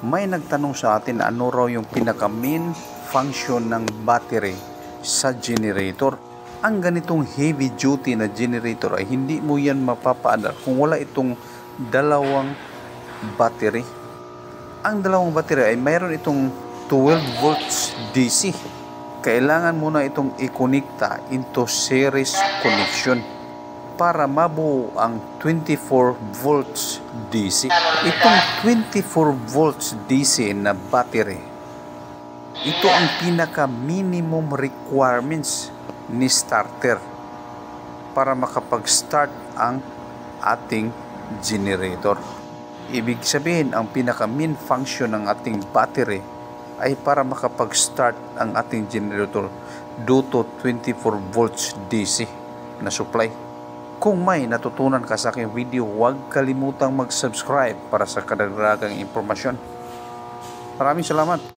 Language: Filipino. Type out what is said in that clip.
May nagtanong sa atin ano raw yung pinaka-main function ng battery sa generator. Ang ganitong heavy duty na generator ay hindi mo yan mapapaandar kung wala itong dalawang battery. Ang dalawang battery ay mayroon itong 12 volts DC. Kailangan mo na itong i-connecta into series connection para mabuo ang 24 volts DC. Itong 24 volts DC na battery, ito ang pinaka-minimum requirements ni starter para makapag-start ang ating generator. Ibig sabihin, ang pinaka-main function ng ating battery ay para makapag-start ang ating generator due to 24 volts DC na supply. Kung may natutunan ka sa aking video, huwag kalimutang mag-subscribe para sa kadagdagang impormasyon. Maraming salamat.